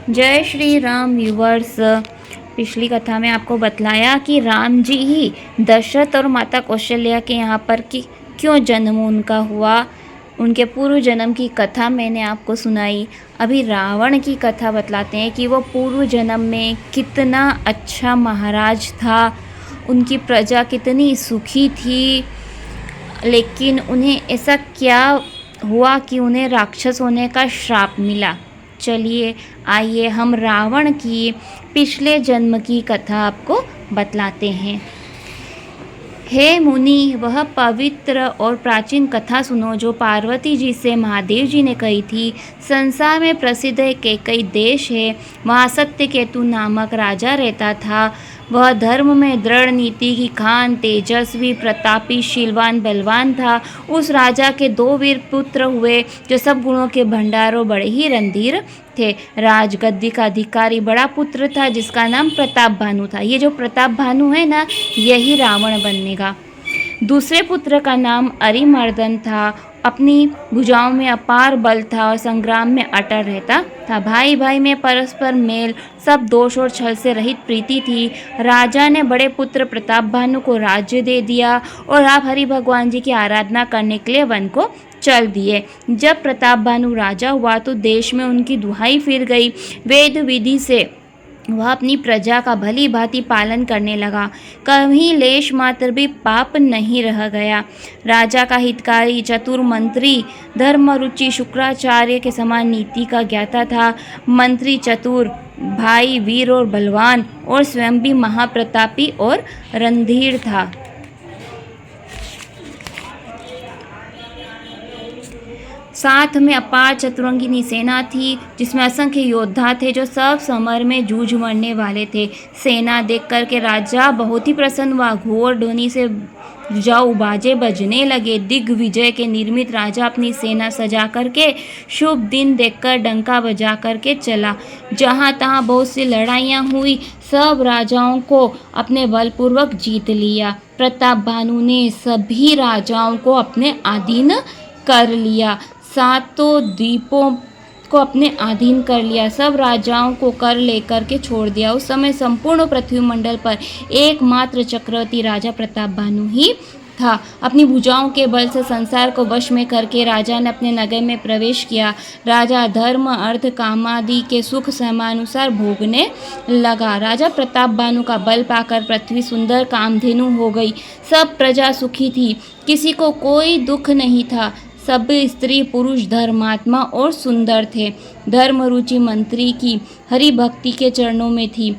जय श्री राम व्यूवर्स। पिछली कथा में आपको बतलाया कि राम जी ही दशरथ और माता कौशल्या के यहाँ पर कि क्यों जन्म उनका हुआ। उनके पूर्व जन्म की कथा मैंने आपको सुनाई। अभी रावण की कथा बतलाते हैं कि वो पूर्व जन्म में कितना अच्छा महाराज था, उनकी प्रजा कितनी सुखी थी, लेकिन उन्हें ऐसा क्या हुआ कि उन्हें राक्षस होने का श्राप मिला। चलिए आइए हम रावण की पिछले जन्म की कथा आपको बतलाते हैं। हे मुनि, वह पवित्र और प्राचीन कथा सुनो जो पार्वती जी से महादेव जी ने कही थी। संसार में प्रसिद्ध एक कई देश है, वहाँ सत्यकेतु नामक राजा रहता था। वह धर्म में दृढ़ नीति की खान, तेजस्वी, प्रतापी, शीलवान, बलवान था। उस राजा के 2 वीर पुत्र हुए जो सब गुणों के भंडारों बड़े ही रणधीर थे। राजगद्दी का अधिकारी बड़ा पुत्र था जिसका नाम प्रताप भानु था। ये जो प्रताप भानु है ना, यही रावण बनेगा। दूसरे पुत्र का नाम अरिमर्दन था। अपनी भुजाओं में अपार बल था और संग्राम में अटल रहता था। भाई भाई में परस्पर मेल, सब दोष और छल से रहित प्रीति थी। राजा ने बड़े पुत्र प्रताप भानु को राज्य दे दिया और आप हरि भगवान जी की आराधना करने के लिए वन को चल दिए। जब प्रताप भानु राजा हुआ तो देश में उनकी दुहाई फिर गई। वेद विधि से वह अपनी प्रजा का भली भांति पालन करने लगा। कहीं लेश मात्र भी पाप नहीं रह गया। राजा का हितकारी, चतुर मंत्री, धर्मरुचि, शुक्राचार्य के समान नीति का ज्ञाता था। मंत्री चतुर, भाई वीर और बलवान, और स्वयं भी महाप्रतापी और रणधीर था। साथ में अपार चतुरंगिनी सेना थी जिसमें असंख्य योद्धा थे जो सब समर में जूझ मरने वाले थे। सेना देख कर के राजा बहुत ही प्रसन्न हुआ। घोर ध्वनि से जाऊ बाजे बजने लगे। दिग्विजय के निर्मित राजा अपनी सेना सजा करके शुभ दिन देखकर डंका बजा करके चला। जहाँ तहाँ बहुत सी लड़ाइयाँ हुई, सब राजाओं को अपने बलपूर्वक जीत लिया। प्रताप भानु ने सभी राजाओं को अपने अधीन कर लिया। सातों द्वीपों को अपने अधीन कर लिया। सब राजाओं को कर लेकर के छोड़ दिया। उस समय संपूर्ण पृथ्वी मंडल पर एकमात्र चक्रवर्ती राजा प्रताप भानु ही था। अपनी भुजाओं के बल से संसार को वश में करके राजा ने अपने नगर में प्रवेश किया। राजा धर्म, अर्थ, कामादि के सुख समानुसार भोगने लगा। राजा प्रताप भानु का बल पाकर पृथ्वी सुंदर कामधेनु हो गई। सब प्रजा सुखी थी, किसी को कोई दुख नहीं था। सब स्त्री पुरुष धर्मात्मा और सुंदर थे। धर्म रुचि मंत्री की हरि भक्ति के चरणों में थी।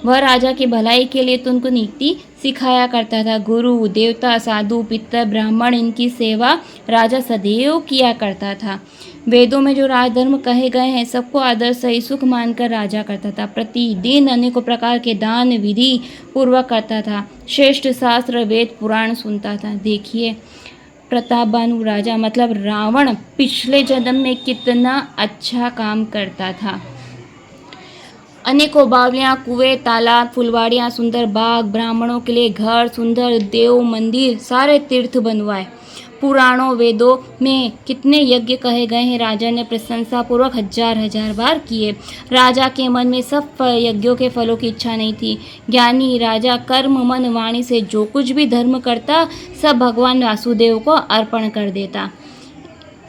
वह राजा की भलाई के लिए तो उनको नीति सिखाया करता था। गुरु, देवता, साधु, पितर, ब्राह्मण, इनकी सेवा राजा सदैव किया करता था। वेदों में जो राजधर्म कहे गए हैं सबको आदर सही सुख मानकर राजा करता था। प्रतिदिन अनेकों प्रकार के दान विधि पूर्वक करता था। श्रेष्ठ शास्त्र वेद पुराण सुनता था। देखिए प्रताप भानु राजा मतलब रावण पिछले जन्म में कितना अच्छा काम करता था। अनेकों बावलियाँ, कुएं, तालाब, फुलवाड़ियाँ, सुंदर बाग, ब्राह्मणों के लिए घर, सुंदर देव मंदिर, सारे तीर्थ बनवाए। पुराणों वेदों में कितने यज्ञ कहे गए हैं, राजा ने प्रशंसा पूर्वक हजार हजार बार किए। राजा के मन में सब यज्ञों के फलों की इच्छा नहीं थी। ज्ञानी राजा कर्म मन वाणी से जो कुछ भी धर्म करता सब भगवान वासुदेव को अर्पण कर देता।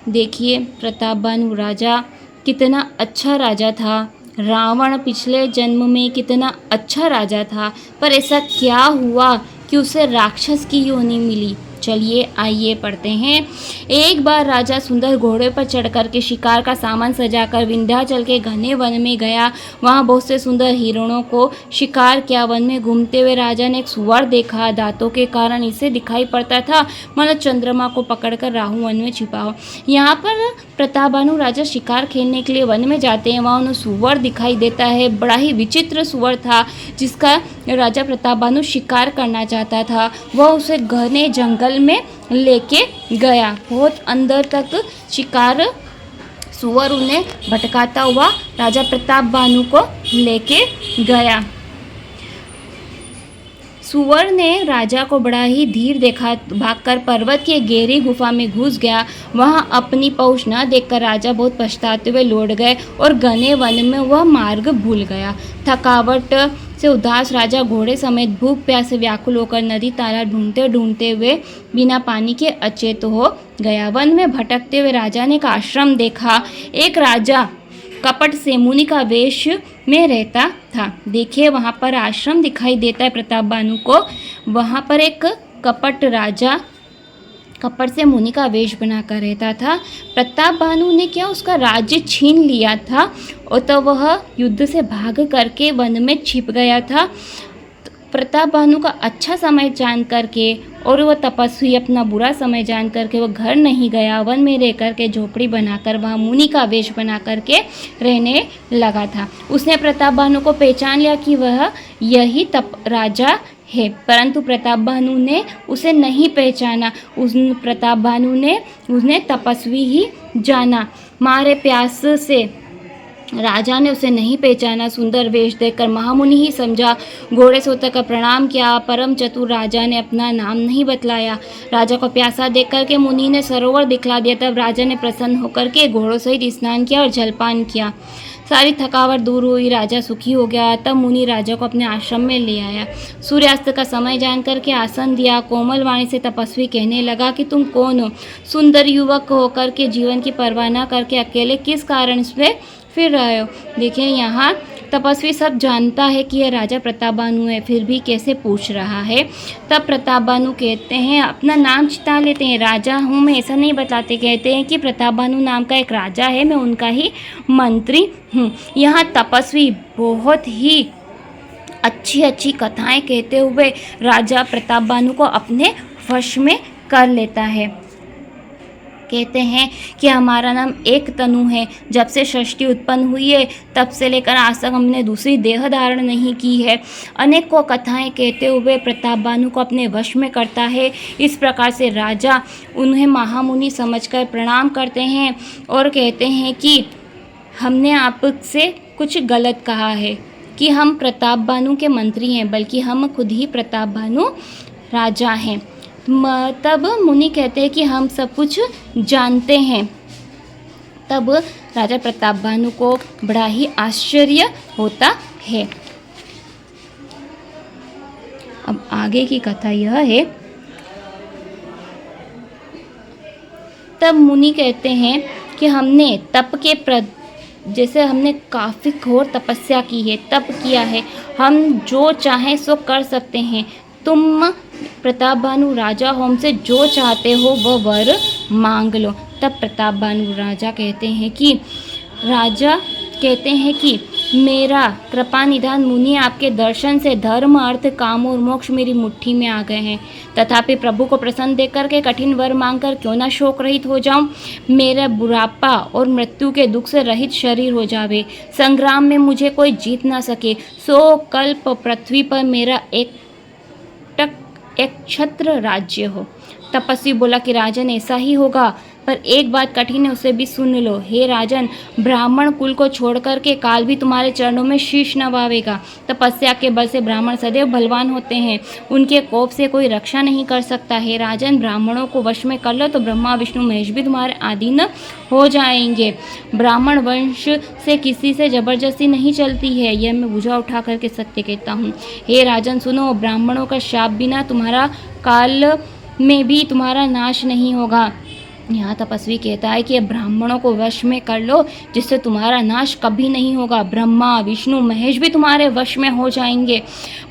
देखिए प्रताप भानु राजा कितना अच्छा राजा था। रावण पिछले जन्म में कितना अच्छा राजा था, पर ऐसा क्या हुआ कि उसे राक्षस की योनि मिली। चलिए आइए पढ़ते हैं। एक बार राजा सुंदर घोड़े पर चढ़कर के शिकार का सामान सजाकर विंध्याचल के घने वन में गया। वहाँ बहुत से सुंदर हिरणों को शिकार किया। वन में घूमते हुए राजा ने एक सुअर देखा। दांतों के कारण इसे दिखाई पड़ता था मानो चंद्रमा को पकड़कर राहु वन में छिपा हो। यहाँ पर प्रताप भानु राजा शिकार खेलने के लिए वन में जाते हैं। वहाँ उन्हें सुअर दिखाई देता है। बड़ा ही विचित्र सुअर था जिसका राजा प्रताप भानु शिकार करना चाहता था। वह उसे घने जंगल में लेके गया। बहुत अंदर तक शिकार सुअर उन्हें भटकाता हुआ राजा प्रताप भानु को लेके गया। सुअर ने राजा को बड़ा ही धीर देखा, भागकर पर्वत की एक गहरी गुफा में घुस गया। वहाँ अपनी पहुँच न देखकर राजा बहुत पछताते हुए लौट गए और घने वन में वह मार्ग भूल गया। थकावट से उदास राजा घोड़े समेत भूख प्यास से व्याकुल होकर नदी तालाब ढूंढते ढूंढते हुए बिना पानी के अचेत हो गया। वन में भटकते हुए राजा ने एक आश्रम देखा। एक राजा कपट से मुनि का वेश में रहता था। देखिए वहाँ पर आश्रम दिखाई देता है प्रताप बानु को। वहाँ पर एक कपट राजा कपट से मुनि का वेश बनाकर रहता था। प्रताप बानु ने क्या उसका राज्य छीन लिया था और तो वह युद्ध से भाग करके वन में छिप गया था। प्रताप बानु का अच्छा समय जान करके और वह तपस्वी अपना बुरा समय जान करके वह घर नहीं गया, वन में रह करके झोपड़ी बनाकर वहाँ मुनि का वेश बना करके रहने लगा था। उसने प्रताप बानु को पहचान लिया कि वह यही राजा है, परंतु प्रताप बानु ने उसे नहीं पहचाना। प्रताप बानु ने उसने तपस्वी ही जाना। मारे प्यास से राजा ने उसे नहीं पहचाना। सुंदर वेश देखकर महामुनि ही समझा। घोड़े से उतरकर प्रणाम किया। परम चतुर राजा ने अपना नाम नहीं बतलाया। राजा को प्यासा देख करके मुनि ने सरोवर दिखला दिया। तब राजा ने प्रसन्न होकर के घोड़ों सहित स्नान किया और जलपान किया। सारी थकावट दूर हुई, राजा सुखी हो गया। तब मुनि राजा को अपने आश्रम में ले आया। सूर्यास्त का समय जान करके आसन दिया। कोमल वाणी से तपस्वी कहने लगा कि तुम कौन हो? सुंदर युवक होकर के जीवन की परवाह न करके अकेले किस कारण से फिर रहे हो? देखिए यहाँ तपस्वी सब जानता है कि यह राजा प्रताप बानु है, फिर भी कैसे पूछ रहा है। तब प्रताप बानु कहते हैं, अपना नाम छिपा लेते हैं, राजा हूँ मैं ऐसा नहीं बताते। कहते हैं कि प्रताप बानु नाम का एक राजा है, मैं उनका ही मंत्री हूँ। यहाँ तपस्वी बहुत ही अच्छी अच्छी कथाएं कहते हुए राजा प्रताप बानु को अपने वश में कर लेता है। कहते हैं कि हमारा नाम एक तनु है। जब से सृष्टि उत्पन्न हुई है तब से लेकर आज तक हमने दूसरी देह धारण नहीं की है। अनेकों कथाएं कहते हुए प्रताप बानु को अपने वश में करता है। इस प्रकार से राजा उन्हें महामुनि समझकर प्रणाम करते हैं और कहते हैं कि हमने आपसे कुछ गलत कहा है कि हम प्रताप बानु के मंत्री हैं, बल्कि हम खुद ही प्रताप बानु राजा हैं। तब मुनि कहते हैं कि हम सब कुछ जानते हैं। तब राजा प्रताप बानु को बड़ा ही आश्चर्य होता है। अब आगे की कथा यह है। तब मुनि कहते हैं कि हमने तप के जैसे हमने काफ़ी घोर तपस्या की है, तप किया है, हम जो चाहें सो कर सकते हैं। तुम प्रताप बानु राजा हो, हमसे जो चाहते हो वो वर मांग लो। तब प्रताप बानु राजा कहते हैं कि मेरा कृपा निधान मुनि, आपके दर्शन से धर्म अर्थ काम और मोक्ष मेरी मुट्ठी में आ गए हैं। तथापि प्रभु को प्रसन्न देख करके कठिन वर मांगकर क्यों ना शोक रहित हो जाऊं। मेरा बुढ़ापा और मृत्यु के दुख से रहित शरीर हो जावे। संग्राम में मुझे कोई जीत ना सके। सो कल्प पृथ्वी पर मेरा एक छत्र राज्य हो। तपस्वी बोला कि राजन ऐसा ही होगा, पर एक बात कठिन है, उसे भी सुन लो। हे राजन, ब्राह्मण कुल को छोड़ करके काल भी तुम्हारे चरणों में शीश नवावेगा। तपस्या के बल से ब्राह्मण सदैव बलवान होते हैं, उनके कोप से कोई रक्षा नहीं कर सकता। हे राजन, ब्राह्मणों को वश में कर लो तो ब्रह्मा विष्णु महेश भी तुम्हारे अधीन हो जाएंगे। ब्राह्मण वंश से किसी से जबरदस्ती नहीं चलती है, यह मैं भुजा उठा करके सत्य कहता हूँ। हे राजन सुनो, ब्राह्मणों का शाप बिना तुम्हारा काल में भी तुम्हारा नाश नहीं होगा। यहाँ तपस्वी कहता है कि ब्राह्मणों को वश में कर लो, जिससे तुम्हारा नाश कभी नहीं होगा। ब्रह्मा विष्णु महेश भी तुम्हारे वश में हो जाएंगे।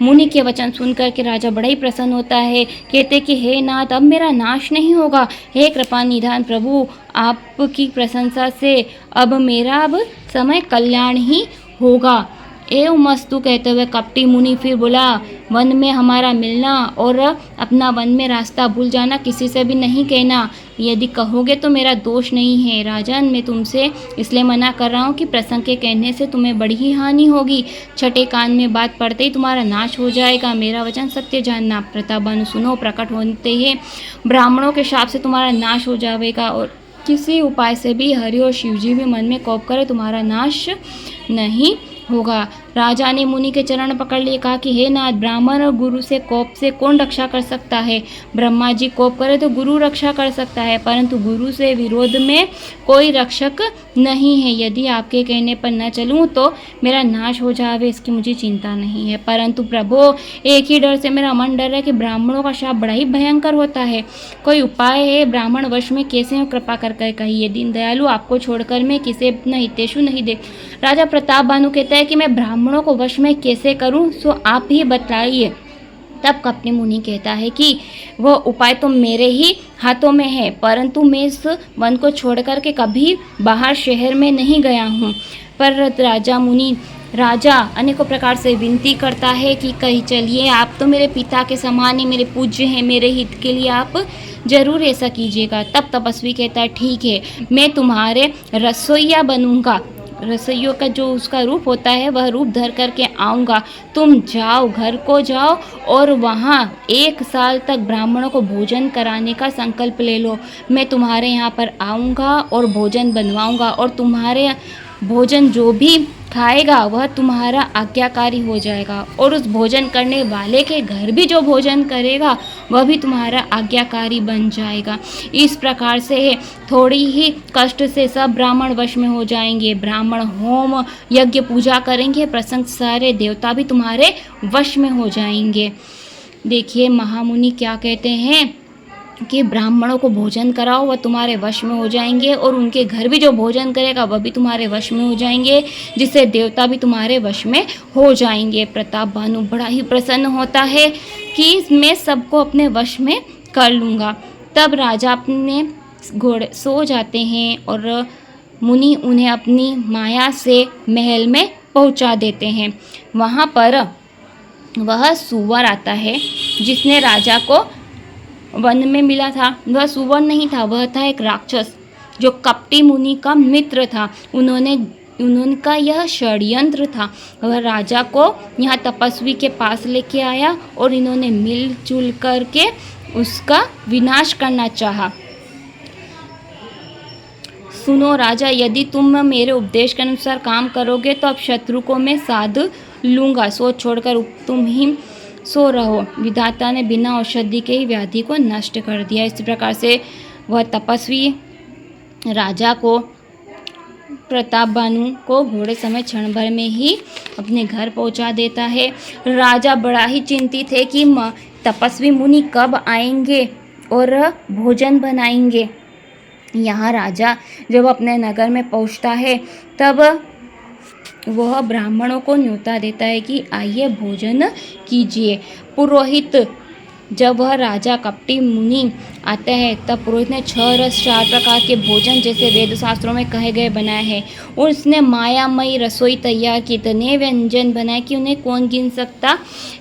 मुनि के वचन सुनकर के राजा बड़ा ही प्रसन्न होता है। कहते कि हे नाथ, अब मेरा नाश नहीं होगा। हे कृपा निधान प्रभु, आपकी प्रशंसा से अब समय कल्याण ही होगा। एवं मस्तु कहते हुए कपटी मुनि फिर बोला, वन में हमारा मिलना और अपना वन में रास्ता भूल जाना किसी से भी नहीं कहना। यदि कहोगे तो मेरा दोष नहीं है। राजन, मैं तुमसे इसलिए मना कर रहा हूँ कि प्रसंग के कहने से तुम्हें बड़ी ही हानि होगी। छठे कान में बात पड़ते ही तुम्हारा नाश हो जाएगा। मेरा वचन सत्य जानना। प्रताप बानु सुनो, प्रकट होते ही ब्राह्मणों के शाप से तुम्हारा नाश हो जाएगा और किसी उपाय से भी हरि और शिव जी भी मन में कोप करे तुम्हारा नाश नहीं होगा। राजा ने मुनि के चरण पकड़ लिए, कहा कि हे नाथ, ब्राह्मण और गुरु से कोप से कौन रक्षा कर सकता है? ब्रह्मा जी कोप करे तो गुरु रक्षा कर सकता है, परंतु गुरु से विरोध में कोई रक्षक नहीं है। यदि आपके कहने पर न चलूं तो मेरा नाश हो जावे, इसकी मुझे चिंता नहीं है। परंतु प्रभु, एक ही डर से मेरा मन डर है कि ब्राह्मणों का शाप बड़ा ही भयंकर होता है। कोई उपाय है? ब्राह्मण वश में कैसे हो? कृपा कर कहिए। दीन दयालु, आपको छोड़कर मैं किसे न हितेशु नहीं देख। राजा प्रताप भानु कहता है कि मैं ब्राह्मणों को वश में कैसे करूं, सो आप ही बताइए। तब कपटी मुनि कहता है कि वह उपाय तो मेरे ही हाथों में है, परंतु मैं इस वन को छोड़ करके कभी बाहर शहर में नहीं गया हूँ। पर राजा अनेकों प्रकार से विनती करता है कि कहीं चलिए, आप तो मेरे पिता के समान हैं, मेरे पूज्य हैं, मेरे हित के लिए आप जरूर ऐसा कीजिएगा। तब तपस्वी कहता है, ठीक है, मैं तुम्हारे रसोइया बनूंगा। रसोइयों का जो उसका रूप होता है वह रूप धर करके आऊँगा। तुम जाओ, घर को जाओ और वहाँ 1 साल तक ब्राह्मणों को भोजन कराने का संकल्प ले लो। मैं तुम्हारे यहाँ पर आऊँगा और भोजन बनवाऊँगा, और तुम्हारे भोजन जो भी खाएगा वह तुम्हारा आज्ञाकारी हो जाएगा, और उस भोजन करने वाले के घर भी जो भोजन करेगा वह भी तुम्हारा आज्ञाकारी बन जाएगा। इस प्रकार से थोड़ी ही कष्ट से सब ब्राह्मण वश में हो जाएंगे। ब्राह्मण होम यज्ञ पूजा करेंगे, प्रसंग सारे देवता भी तुम्हारे वश में हो जाएंगे। देखिए महामुनि क्या कहते हैं कि ब्राह्मणों को भोजन कराओ, वह तुम्हारे वश में हो जाएंगे, और उनके घर भी जो भोजन करेगा वह भी तुम्हारे वश में हो जाएंगे, जिससे देवता भी तुम्हारे वश में हो जाएंगे। प्रताप भानु बड़ा ही प्रसन्न होता है कि मैं सबको अपने वश में कर लूँगा। तब राजा अपने घोड़े सो जाते हैं और मुनि उन्हें अपनी माया से महल में पहुँचा देते हैं। वहाँ पर वह सूअर आता है जिसने राजा को वन में मिला था। वह सुवर नहीं था, वह था एक राक्षस जो कपटी मुनि का मित्र था। उनका यह षड्यंत्र था। वह राजा को यहाँ तपस्वी के पास लेके आया और इन्होंने मिलजुल करके उसका विनाश करना चाहा। सुनो राजा, यदि तुम मेरे उपदेश के अनुसार काम करोगे तो अब शत्रु को मैं साध लूँगा। सोच छोड़कर तुम ही सो रहो। विधाता ने बिना औषधि के ही व्याधि को नष्ट कर दिया। इस प्रकार से वह तपस्वी राजा को, प्रताप भानु को घोड़े समेत क्षण भर में ही अपने घर पहुंचा देता है। राजा बड़ा ही चिंतित है कि तपस्वी मुनि कब आएंगे और भोजन बनाएंगे। यहाँ राजा जब अपने नगर में पहुंचता है तब वह ब्राह्मणों को न्योता देता है कि आइए भोजन कीजिए। पुरोहित, जब वह राजा कपटी मुनि आता है तब पुरोहित ने 6 रस 4 प्रकार के भोजन जैसे वेद शास्त्रों में कहे गए बनाए हैं, और उसने मायामयी रसोई तैयार की। इतने व्यंजन बनाए कि उन्हें कौन गिन सकता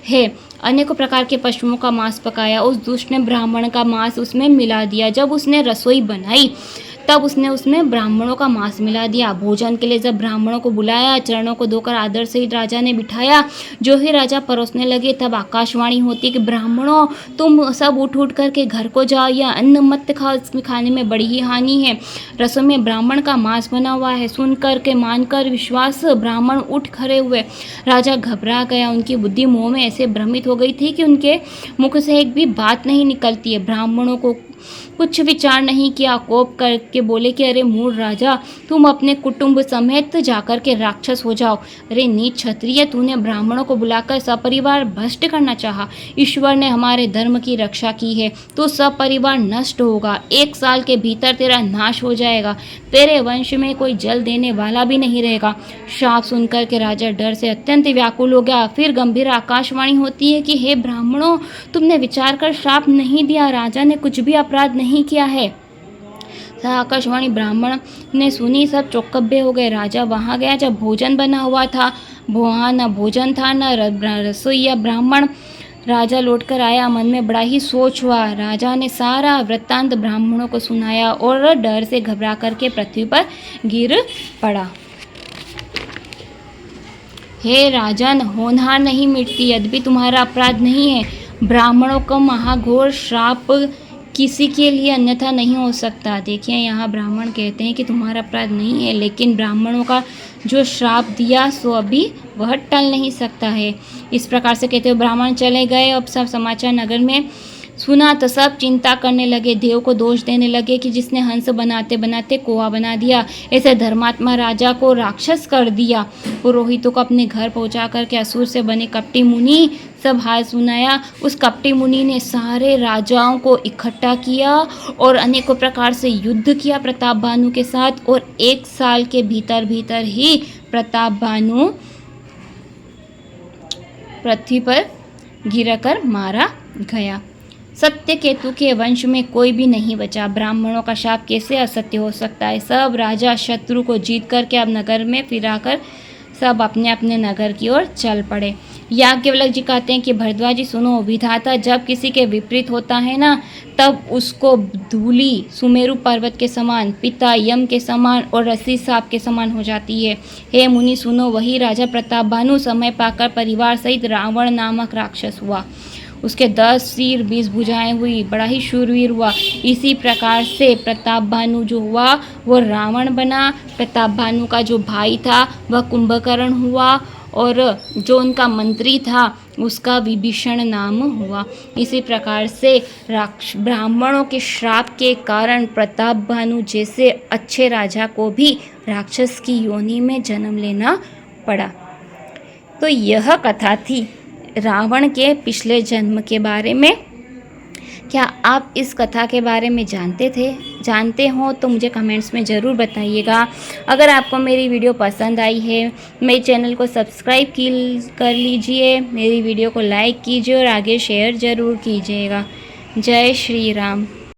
है। अनेकों प्रकार के पशुओं का मांस पकाया। उस दुष्ट ने ब्राह्मण का मांस उसमें मिला दिया। जब उसने रसोई बनाई तब उसने उसमें ब्राह्मणों का मांस मिला दिया। भोजन के लिए जब ब्राह्मणों को बुलाया, चरणों को धोकर आदर से ही राजा ने बिठाया। जो ही राजा परोसने लगे तब आकाशवाणी होती कि ब्राह्मणों, तुम सब उठ उठ करके घर को जाओ, या अन्न मत खाओ, इसमें खाने में बड़ी ही हानि है। रसोई में ब्राह्मण का मांस बना हुआ है। सुन करके मानकर विश्वास ब्राह्मण उठ खड़े हुए। राजा घबरा गया। उनकी बुद्धि मोह में ऐसे भ्रमित हो गई थी कि उनके मुख से एक भी बात नहीं निकलती है। ब्राह्मणों को कुछ विचार नहीं किया, कोप करके बोले कि अरे मूढ़ राजा, तुम अपने कुटुंब समेत जाकर के राक्षस हो जाओ। अरे नीच क्षत्रिय, तूने ब्राह्मणों को बुलाकर सपरिवार भ्रष्ट करना चाहा। ईश्वर ने हमारे धर्म की रक्षा की है, तो सपरिवार नष्ट होगा। 1 साल के भीतर तेरा नाश हो जाएगा। तेरे वंश में कोई जल देने वाला भी नहीं रहेगा। शाप सुनकर के राजा डर से अत्यंत व्याकुल हो गया। फिर गंभीर आकाशवाणी होती है कि हे ब्राह्मणों, तुमने विचार कर श्राप नहीं दिया, राजा ने कुछ भी अपराध नहीं किया है। आकाशवाणी ब्राह्मण ने सुनी, सब चौकब्बे हो गए। राजा वहां गया जब भोजन बना हुआ था। वहाँ न भोजन था न रसोईया ब्राह्मण। राजा लौटकर आया, मन में बड़ा ही सोच हुआ। राजा ने सारा वृत्तांत ब्राह्मणों को सुनाया और डर से घबरा करके पृथ्वी पर गिर पड़ा। हे राजन, होनहार नहीं मिटती, यद्यपि तुम्हारा अपराध नहीं है। ब्राह्मणों का महाघोर श्राप किसी के लिए अन्यथा नहीं हो सकता। देखिए यहाँ ब्राह्मण कहते हैं कि तुम्हारा अपराध नहीं है, लेकिन ब्राह्मणों का जो श्राप दिया सो अभी वह टल नहीं सकता है। इस प्रकार से कहते हुए ब्राह्मण चले गए। अब सब समाचार नगर में सुना तो सब चिंता करने लगे, देव को दोष देने लगे कि जिसने हंस बनाते बनाते कौवा बना दिया, ऐसे धर्मात्मा राजा को राक्षस कर दिया। पुरोहितों को अपने घर पहुंचा करके असुर से बने कपटी मुनि सब हाल सुनाया। उस कपटी मुनि ने सारे राजाओं को इकट्ठा किया और अनेकों प्रकार से युद्ध किया प्रताप भानु के साथ, और 1 साल के भीतर भीतर ही प्रताप भानु पृथ्वी पर गिरकर मारा गया। सत्यकेतु के वंश में कोई भी नहीं बचा। ब्राह्मणों का शाप कैसे असत्य हो सकता है। सब राजा शत्रु को जीत करके अब नगर में फिराकर सब अपने अपने नगर की ओर चल पड़े। याज्ञवल्क्य जी कहते हैं कि भरद्वाज जी सुनो, विधाता जब किसी के विपरीत होता है ना, तब उसको धूलि सुमेरु पर्वत के समान, पिता यम के समान और रस्सी सांप के समान हो जाती है। हे मुनि सुनो, वही राजा प्रताप भानु समय पाकर परिवार सहित रावण नामक राक्षस हुआ। उसके 10 सिर 20 भुजाएं हुई, बड़ा ही शूरवीर हुआ। इसी प्रकार से प्रताप भानु जो हुआ वो रावण बना। प्रताप भानु का जो भाई था वह कुंभकर्ण हुआ, और जो उनका मंत्री था उसका विभीषण नाम हुआ। इसी प्रकार से ब्राह्मणों के श्राप के कारण प्रताप भानु जैसे अच्छे राजा को भी राक्षस की योनि में जन्म लेना पड़ा। तो यह कथा थी रावण के पिछले जन्म के बारे में। क्या आप इस कथा के बारे में जानते हो तो मुझे कमेंट्स में ज़रूर बताइएगा। अगर आपको मेरी वीडियो पसंद आई है, मेरे चैनल को सब्सक्राइब कर लीजिए, मेरी वीडियो को लाइक कीजिए और आगे शेयर ज़रूर कीजिएगा। जय श्री राम।